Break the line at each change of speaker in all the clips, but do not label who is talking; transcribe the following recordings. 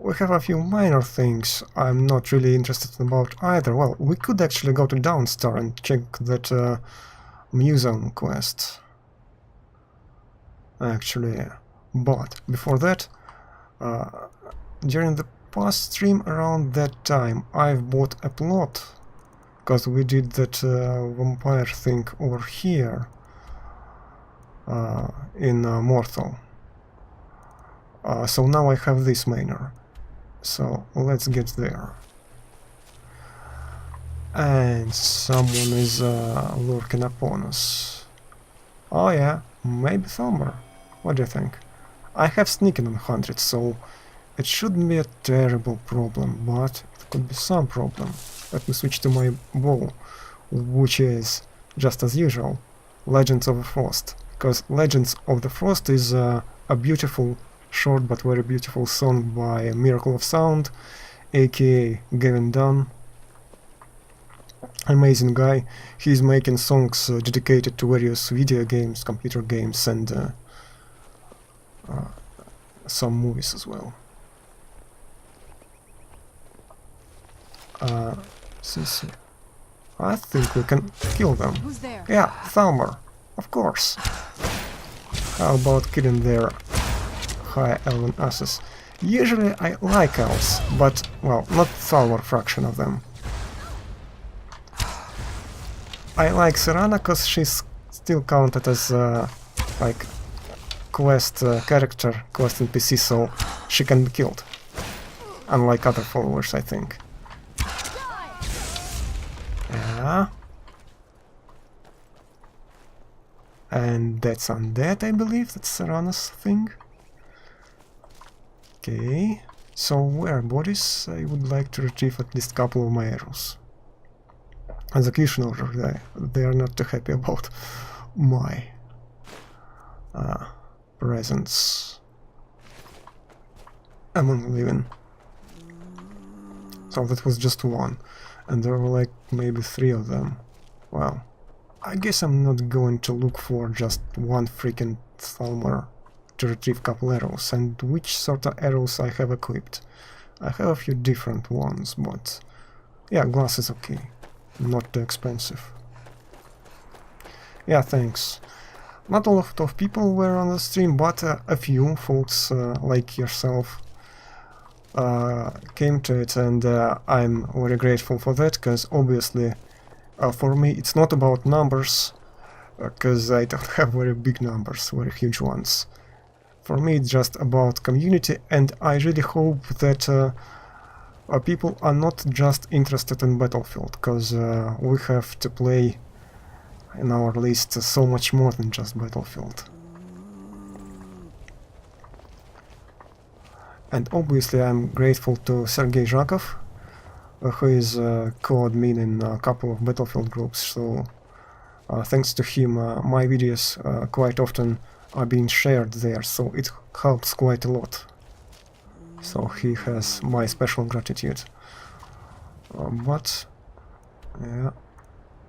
we have a few minor things I'm not really interested about either. Well, we could actually go to Downstar and check that museum quest. Actually, but before that, during the past stream around that time, I've bought a plot, because we did that vampire thing over here in Mortal. So now I have this manor. So let's get there. And someone is lurking upon us. Oh yeah, maybe Thalmor. What do you think? I have sneaking on 100, so it shouldn't be a terrible problem, but it could be some problem. Let me switch to my bow, which is, just as usual, Legends of the Frost. Because Legends of the Frost is a beautiful, short but very beautiful song by Miracle of Sound, aka Gavin Dunn. Amazing guy. He's making songs dedicated to various video games, computer games, and some movies as well. Sissy. I think we can kill them.
Who's there?
Yeah, Thalmor, of course. How about killing their high elven asses? Usually I like elves, but, well, not Thalmor fraction of them. I like Serana because she's still counted as, like, quest character, quest NPC, so she can be killed. Unlike other followers, I think. Yeah. And that's undead, I believe. That's Serana's thing. Okay. So where bodies? I would like to retrieve at least a couple of my arrows. Execution order, they are not too happy about my presence among the living. So that was just one, and there were like maybe 3 of them. Well, I guess I'm not going to look for just one freaking Thalmor to retrieve a couple arrows. And which sort of arrows I have equipped? I have a few different ones, but yeah, glass is okay. Not too expensive. Yeah, thanks. Not a lot of people were on the stream, but a few folks like yourself came to it, and I'm very grateful for that, because obviously for me it's not about numbers, because I don't have very big numbers, very huge ones. For me it's just about community, and I really hope that people are not just interested in Battlefield, because we have to play in our list so much more than just Battlefield. And obviously I'm grateful to Sergei Zhakov, who is co-admin in a couple of Battlefield groups, so thanks to him my videos quite often are being shared there, so it helps quite a lot. So he has my special gratitude. But yeah,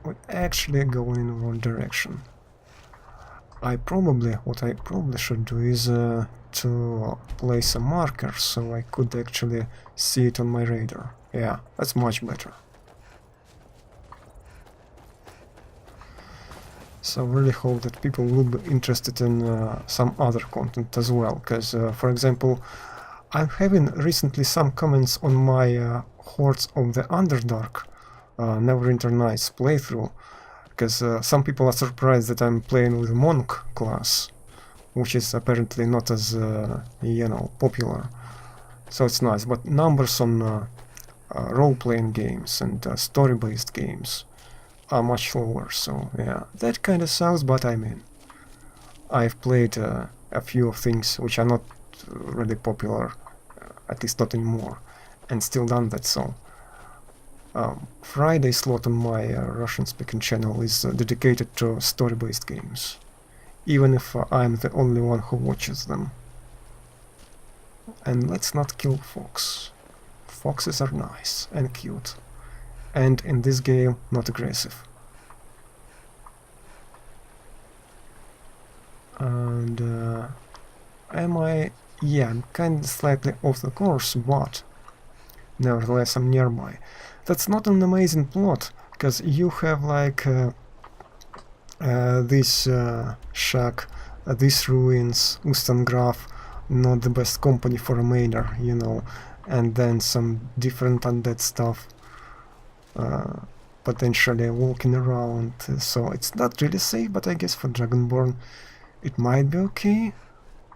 we're actually going in the wrong direction. What I probably should do is to place a marker so I could actually see it on my radar. Yeah, that's much better. So I really hope that people will be interested in some other content as well, because for example, I'm having recently some comments on my Hordes of the Underdark Neverwinter Nights playthrough, because some people are surprised that I'm playing with Monk class, which is apparently not as, you know, popular. So it's nice, but numbers on role-playing games and story-based games are much lower, so yeah, that kinda sucks, but I mean, I've played a few of things which are not really popular, at least not anymore, and still done that, so Friday slot on my Russian-speaking channel is dedicated to story-based games, even if I'm the only one who watches them. And let's not kill fox. Foxes are nice and cute, and in this game not aggressive. And am I yeah, I'm kinda slightly off the course, but nevertheless I'm nearby. That's not an amazing plot, because you have like this shack, these ruins, Ustangraf, not the best company for a manor, you know, and then some different undead stuff, potentially walking around, so it's not really safe, but I guess for Dragonborn it might be okay.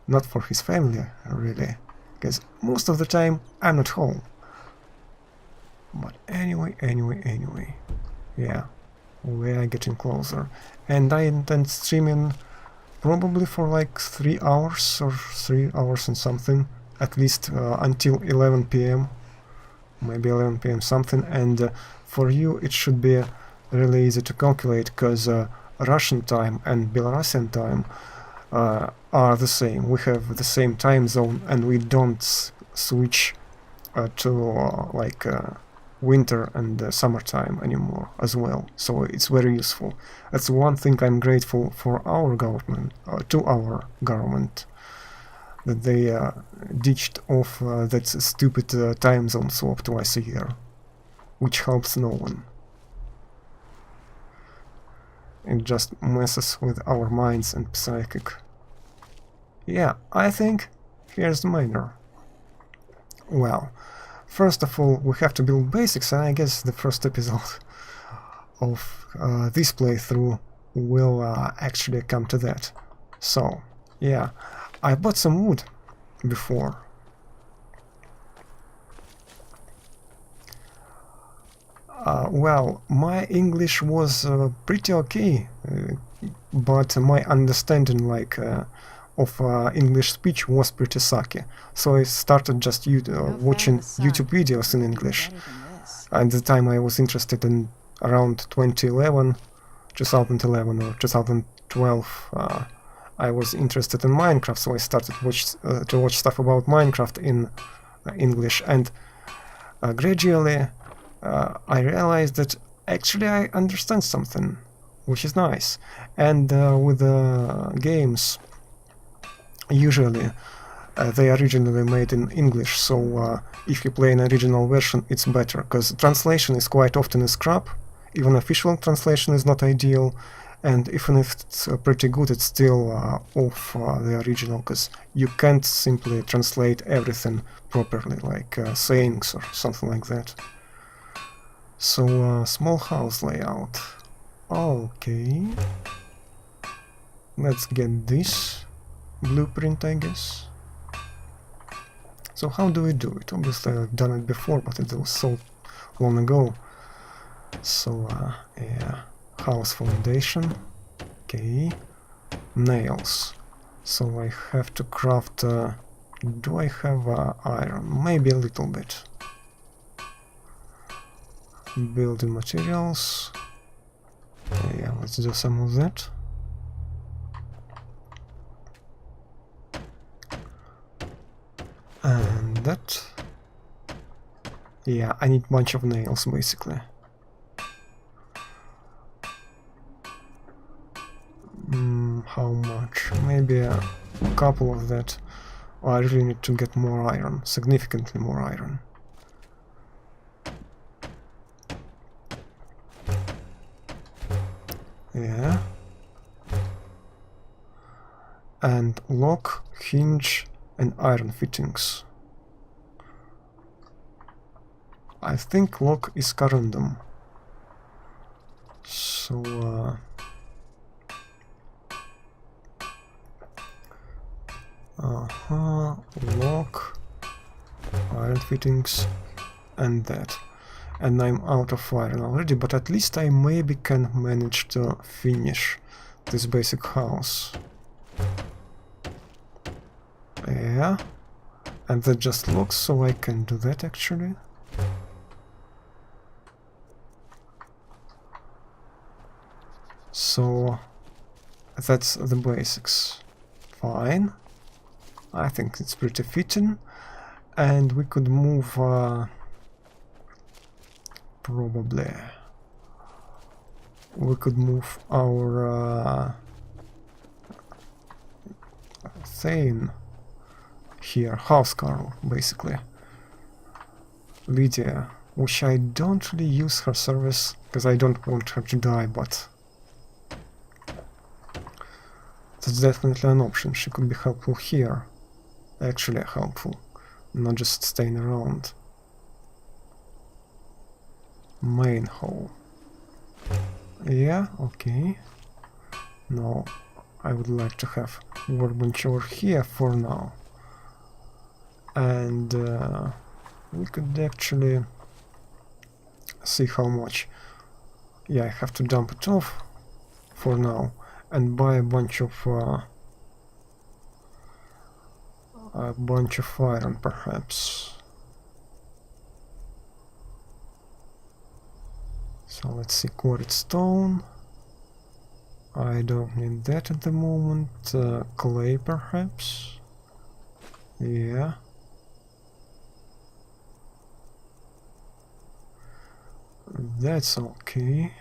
Not for his family, really, because most of the time I'm not home. But anyway, yeah, we are getting closer, and I intend streaming probably for like 3 hours or 3 hours and something, at least until 11 p.m. maybe 11 p.m. something, and for you it should be really easy to calculate, because Russian time and Belarusian time are the same. We have the same time zone, and we don't switch to like winter and summertime anymore as well, so it's very useful. That's one thing I'm grateful for our government, to our government, that they ditched off that stupid time zone swap twice a year, which helps no one. It just messes with our minds and psychic. Yeah, I think here's the manor. Well, first of all, we have to build basics, and I guess the first episode of this playthrough will actually come to that. So, yeah, I bought some wood before. Well, my English was pretty okay, but my understanding of English speech was pretty sucky. So I started just watching YouTube videos in English. At the time I was interested in around 2011 or 2012. I was interested in Minecraft, so I started to watch stuff about Minecraft in English, and gradually I realized that actually I understand something, which is nice. And with games, usually they are originally made in English, so if you play an original version it's better, because translation is quite often a scrap. Even official translation is not ideal, and even if it's pretty good, it's still off the original, because you can't simply translate everything properly, like sayings or something like that. So, small house layout. Okay. Let's get this blueprint, I guess. So how do we do it? Obviously I've done it before, but it was so long ago. So, yeah. House foundation. Okay. Nails. So I have to craft... do I have iron? Maybe a little bit. Building materials. Yeah, let's do some of that. And that. Yeah, I need a bunch of nails basically. How much? Maybe a couple of that. Oh, I really need to get more iron, significantly more iron. Yeah. And lock, hinge, and iron fittings. I think lock is corundum. So, lock, iron fittings, and that. And I'm out of iron already, but at least I maybe can manage to finish this basic house. Yeah, and that just looks, so I can do that actually. So that's the basics. Fine. I think it's pretty fitting, and we could move probably we could move our thing here. House Carl, basically. Lydia, which I don't really use her service because I don't want her to die, but that's definitely an option. She could be helpful here. Actually helpful, not just staying around. Main hall. Yeah, okay. No, I would like to have workbench over here for now. And we could actually see how much. Yeah, I have to dump it off for now and buy a bunch of iron, perhaps. So let's see, quarried stone. I don't need that at the moment. Clay, perhaps. Yeah. That's okay.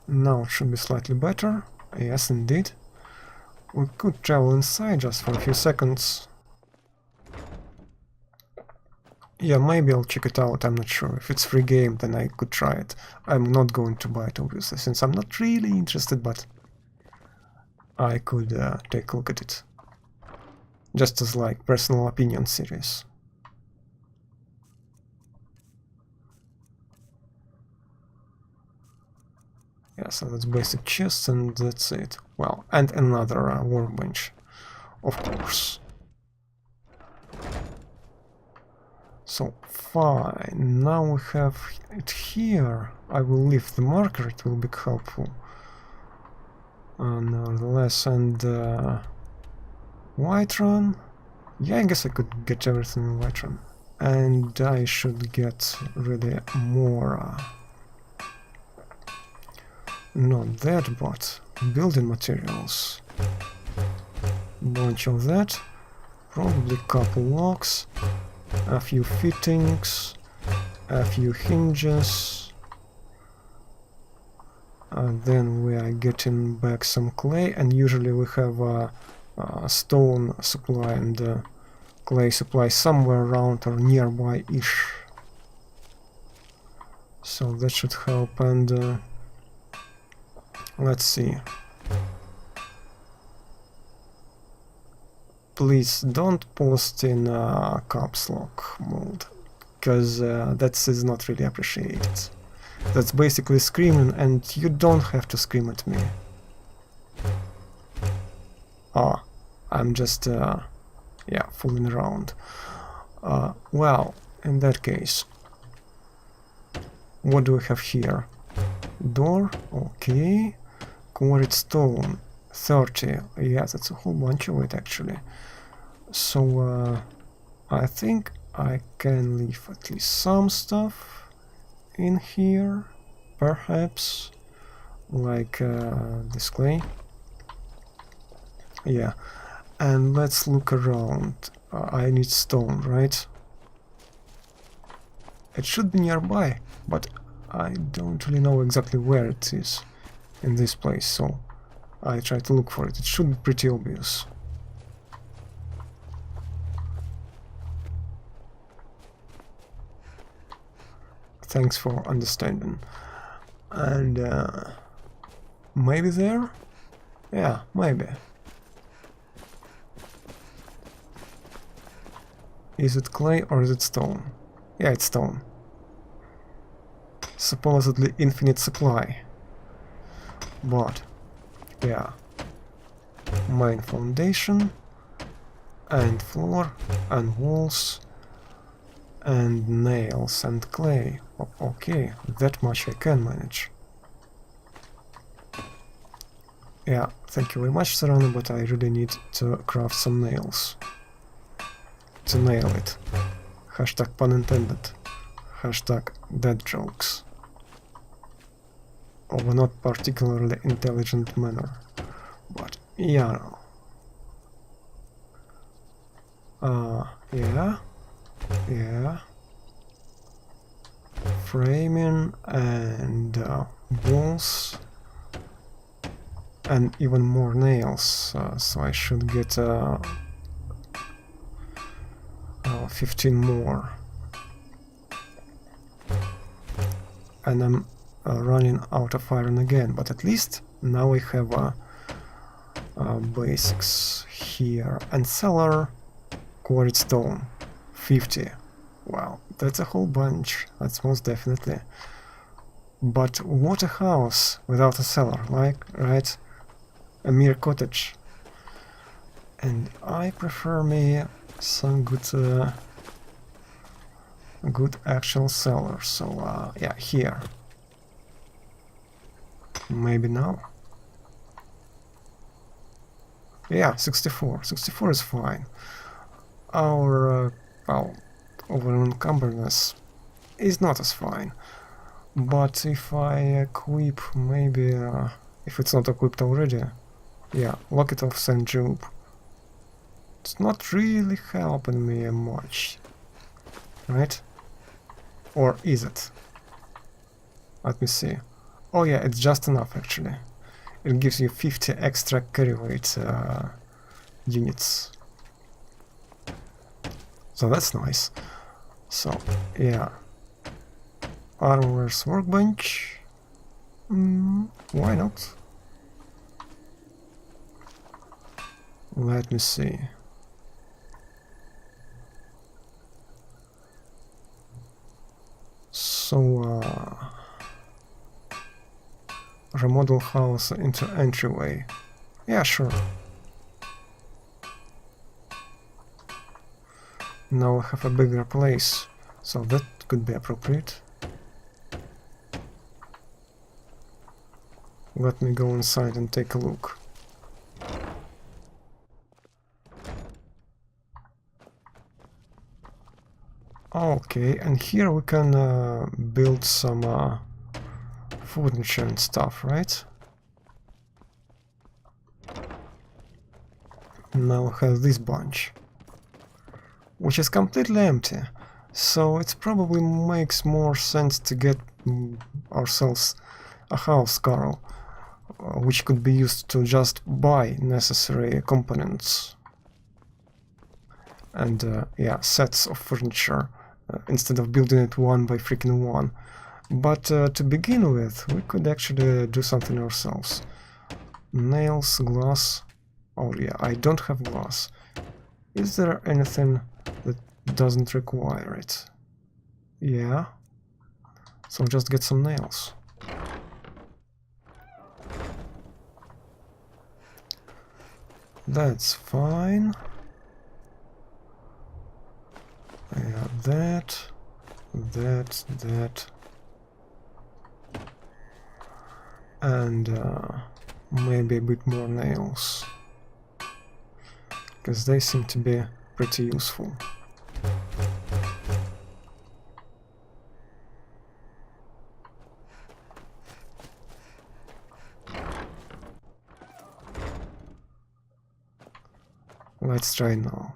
Now it should be slightly better. Yes, indeed. We could travel inside just for a few seconds. Yeah, maybe I'll check it out, I'm not sure. If it's free game, then I could try it. I'm not going to buy it, obviously, since I'm not really interested, but I could take a look at it. Just as, like, personal opinion series. Yeah, so that's basic chest, and that's it. Well, and another workbench, of course. So, fine, now we have it here. I will leave the marker, it will be helpful. Nevertheless, and Whiterun. Yeah, I guess I could get everything in Whiterun. And I should get really more... not that, but building materials. Bunch of that. Probably couple locks. A few fittings. A few hinges. Then we are getting back some clay, and usually we have a stone supply and clay supply somewhere around or nearby-ish. So that should help, and let's see. Please don't post in caps lock mode, because that is not really appreciated. That's basically screaming, and you don't have to scream at me. Ah, I'm just, yeah, fooling around. Well, in that case, what do we have here? Door, okay. Quarried stone, 30. Yeah, that's a whole bunch of it, actually. So, I think I can leave at least some stuff in here, perhaps, like this clay. Yeah, and let's look around. I need stone, right? It should be nearby, but I don't really know exactly where it is in this place, so I try to look for it. It should be pretty obvious. Thanks for understanding. And maybe there? Yeah, maybe. Is it clay or is it stone? Yeah, it's stone. Supposedly infinite supply. But, yeah. Main foundation, and floor, and walls, and nails, and clay. Okay, that much I can manage. Yeah, thank you very much, Serrano, but I really need to craft some nails. To nail it. Hashtag pun intended. Hashtag dead jokes. Of a not particularly intelligent manner. But, yeah. Yeah. Yeah. Framing and walls. and even more nails, so I should get 15 more. And I'm running out of iron again, but at least now we have basics here. And cellar, quarried stone, 50. Wow, that's a whole bunch, that's most definitely. But what a house without a cellar, like, right? A mere cottage. And I prefer me some good actual cellar, so yeah, here. Maybe now? Yeah, 64. 64 is fine. Our, well, over encumberness is not as fine. But if I equip, maybe, if it's not equipped already, yeah, Locket of St. Job. It's not really helping me much, right? Or is it? Let me see. Oh yeah, it's just enough actually. It gives you 50 extra carry weight units. So that's nice. So, yeah. Armorer's workbench. Why not? Let me see. So, remodel house into entryway. Yeah, sure. Now I have a bigger place, so that could be appropriate. Let me go inside and take a look. Okay, and here we can build some furniture and stuff, right? Now we have this bunch, which is completely empty, so it probably makes more sense to get ourselves a house, Carl, which could be used to just buy necessary components and yeah, sets of furniture, instead of building it one by freaking one. But to begin with, we could actually do something ourselves. Nails, glass. Oh yeah, I don't have glass. Is there anything that doesn't require it? Yeah. So just get some nails. That's fine. Yeah, that. And maybe a bit more nails, because they seem to be pretty useful. Let's try now.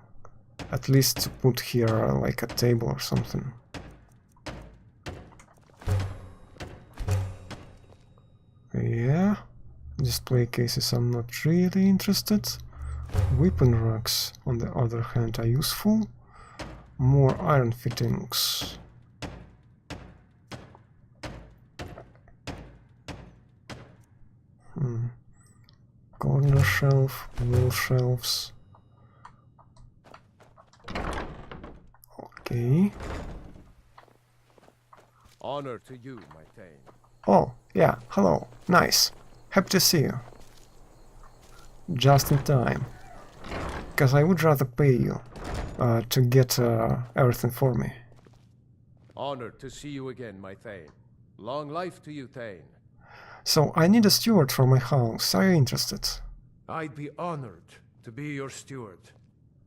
At least to put here like a table or something. Yeah, display cases I'm not really interested. Weapon racks, on the other hand, are useful. More iron fittings. Corner shelf, wall shelves. Okay.
Honor to you, my Thane.
Oh, yeah, hello. Nice. Happy to see you. Just in time. Because I would rather pay you to get everything for me.
Honored to see you again, my Thane. Long life to you, Thane.
So, I need a steward for my house. Are you interested?
I'd be honored to be your steward.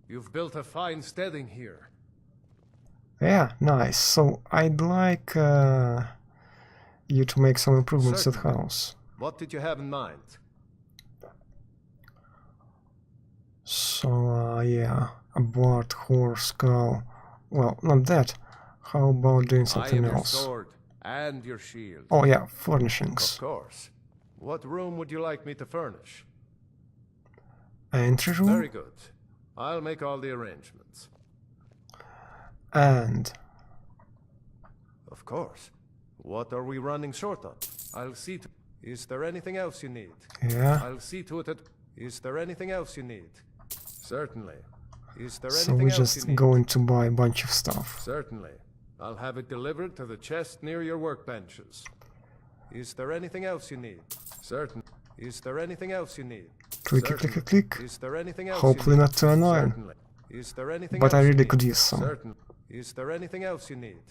You've built a fine steading here.
Yeah, nice. So, I'd like you to make some improvements to the house.
What did you have in mind?
So, yeah, a bard, horse, cow. Well, not that. How about doing something
I am
else?
your sword and your shield.
Oh yeah, furnishings.
Of course. What room would you like me to furnish?
Entry room.
Very good. I'll make all the arrangements.
And
Of course. What are we running short on? I'll see to... Is there anything else you need?
yeah,
I'll see to it that... Is there anything else you need? Certainly. Is there
so
anything
we're
else you
just
need?
going to buy a bunch of stuff.
Certainly. I'll have it delivered to the chest near your workbenches. Is there anything else you need? Certain. Is there anything else you need?
Clicky,
Certainly.
clicky, click.
Is there anything else
Hopefully
you need?
not too annoying.
Certainly. Is there anything
But
else
I
you
really
need?
could use some.
Certainly. Is there anything else you need?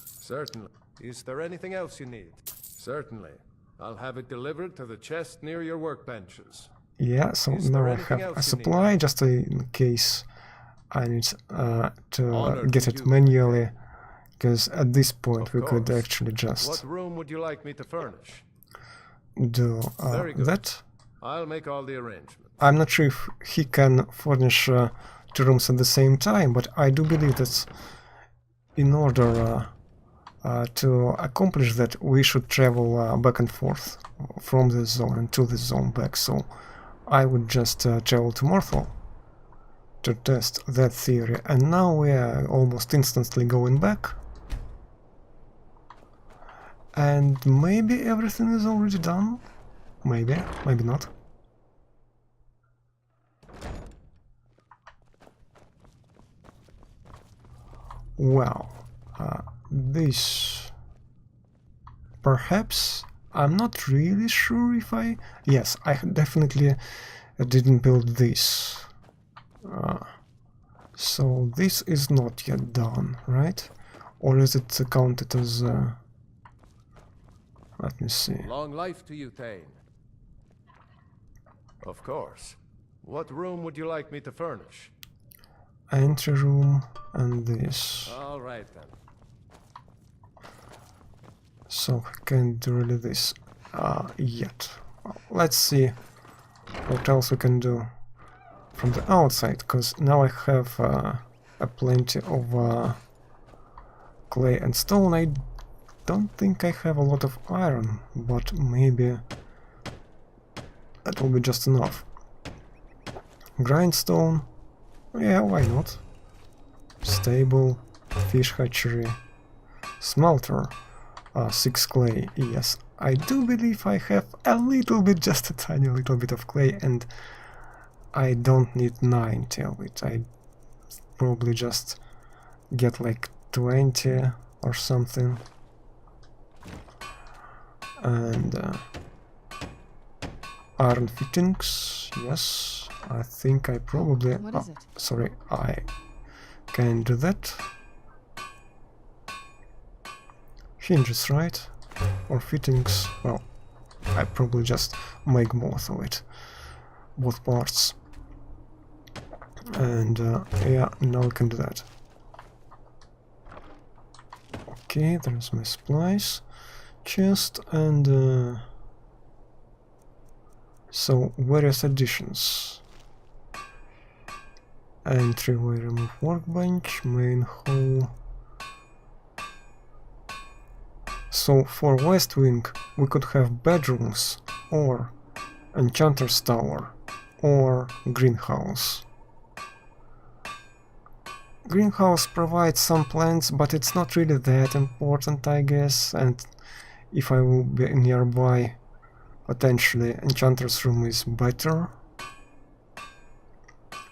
Certainly. Is there anything else you need? Certainly. I'll have it delivered to the chest near your workbenches.
Yeah, so
Is
now
there
I
anything
have
else
a
you
supply just in case I need to
Honored
get
to
it
you,
manually, because at this point
Of
we could
course.
actually just
What room would you like me to furnish?
do
Very good.
that.
I'll make all the arrangements.
I'm not sure if he can furnish 2 rooms at the same time, but I do believe that in order to accomplish that, we should travel back and forth from this zone and to this zone back. So I would just travel to Morthal to test that theory. And now we are almost instantly going back. And maybe everything is already done? Maybe, maybe not. Well, this... Perhaps... I'm not really sure if I... Yes, I definitely didn't build this. So this is not yet done, right? Or is it counted as... Let me see.
Long life to you, Thane. Of course. What room would you like me to furnish?
Entry room and this.
All right then.
So I can't do really this yet. Well, let's see what else we can do from the outside, because now I have a plenty of clay and stone. I don't think I have a lot of iron, but maybe that will be just enough. Grindstone, yeah, why not? Stable, fish hatchery, smelter, 6 clay, yes. I do believe I have a little bit, just a tiny little bit of clay, and I don't need 90 of it. I probably just get like 20 or something. And iron fittings, yes. I think I probably...
What is it?
Sorry, I can do that. Hinges, right? Or fittings, well, I probably just make both of it. Both parts. And yeah, now we can do that. Okay, there's my splice chest and so various additions. Entryway, remove workbench, main hall. So for West Wing we could have bedrooms or Enchanter's Tower or Greenhouse. Greenhouse provides some plants, but it's not really that important, I guess, and if I will be nearby, potentially Enchanter's Room is better.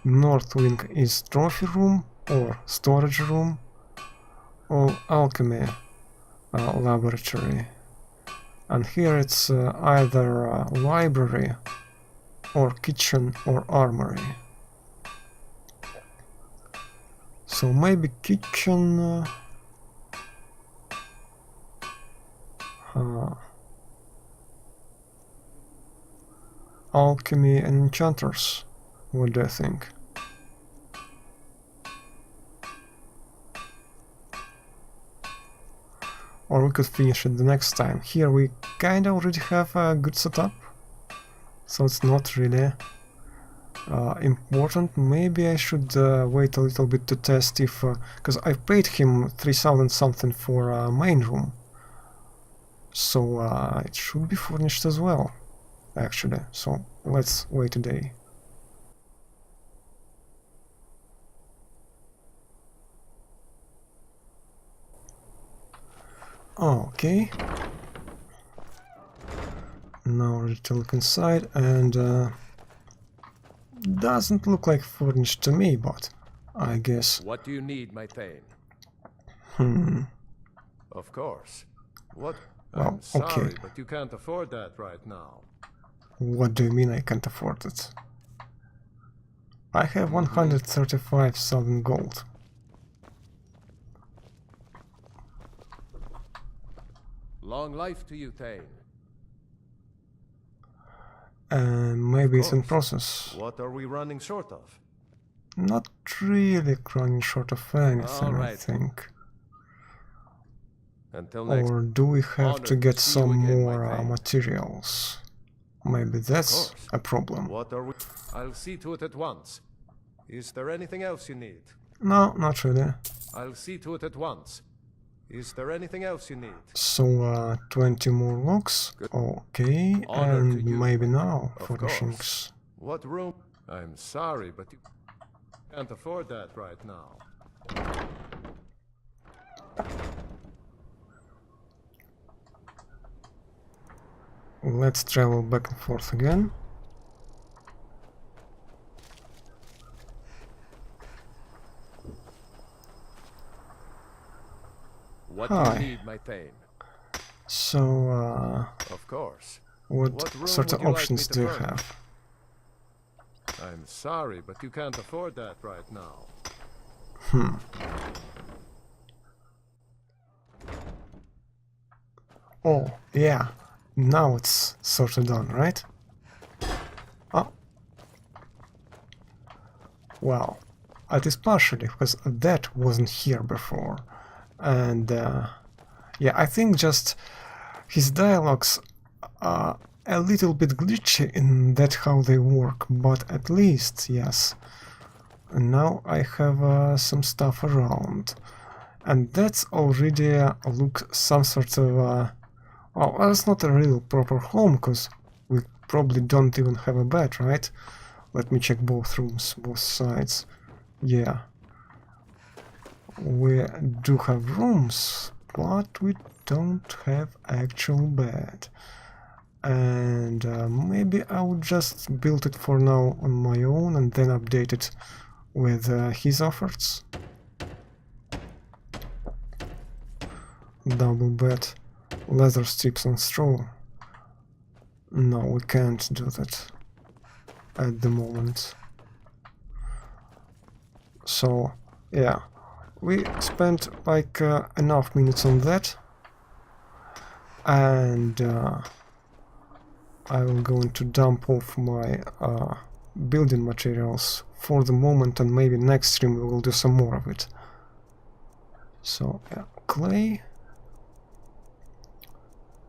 North Wing is Trophy Room or Storage Room or Alchemy Laboratory. And here it's either Library or Kitchen or Armory. So maybe Kitchen... Alchemy and Enchanters. What do you think? Or we could finish it the next time. Here we kinda already have a good setup, so it's not really important. Maybe I should wait a little bit to test if... because I paid him 3000 something for a main room, so it should be furnished as well. actually, so let's wait a day. Okay. Now ready to look inside, and doesn't look like furnished to me, but I guess.
What do you need, my Thane? Of course. What?
Well,
I'm sorry,
okay.
but you can't afford that right now.
What do you mean I can't afford it? I have 135,000 gold.
Long life to you, Thane.
And maybe it's in
course.
process.
What are we running short of?
Not really running short of anything,
All
I
right.
think.
Until next.
Or do we have to
Honored
get
to see you
some
again, my
more
Thane.
materials? Maybe that's
course.
a problem.
What are we? I'll see to it at once. Is there anything else you need?
No, not really.
I'll see to it at once. Is there anything else you need?
So, 20 more logs.
Good.
Okay,
Honor
and
to you,
maybe
my
now
Of
furnishings.
course. What room? I'm sorry, but you can't afford that right now.
Let's travel back and forth again.
What do
Hi.
you need, my Thane?
So,
Of course.
what
What room
sort of
would you like
options
me to
do you
furnish?
have?
I'm sorry, but you can't afford that right now.
Oh, yeah. Now it's sort of done, right? Oh. Well, it is partially, because that wasn't here before. And, yeah, I think just his dialogues are a little bit glitchy in that how they work, but at least, yes. And now I have some stuff around. And that's already look some sort of well, that's not a real proper home, because we probably don't even have a bed, right? Let me check both rooms, both sides. Yeah. We do have rooms, but we don't have actual bed. And maybe I would just build it for now on my own and then update it with his offers. Double bed. Leather strips and straw. No, we can't do that at the moment. So, yeah, we spent like enough minutes on that, and I will go to dump off my building materials for the moment, and maybe next stream we will do some more of it. So, yeah, clay.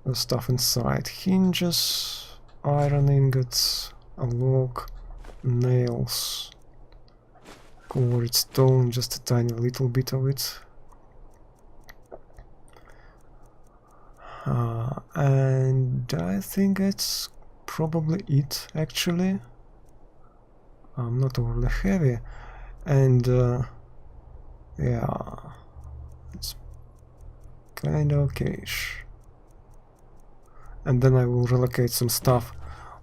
The stuff inside: hinges, iron ingots, a log, nails, quarried stone, just a tiny little bit of it. And I think that's probably it, actually. Not overly heavy, and yeah, it's kind of okay-ish. And then I will relocate some stuff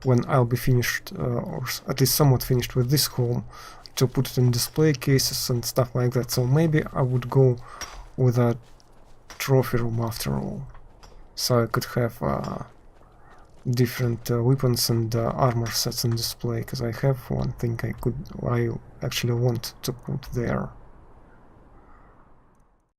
when I'll be finished, or at least somewhat finished with this home, to put it in display cases and stuff like that. So maybe I would go with a trophy room after all, so I could have different weapons and armor sets on display, because I have one thing I actually want to put there.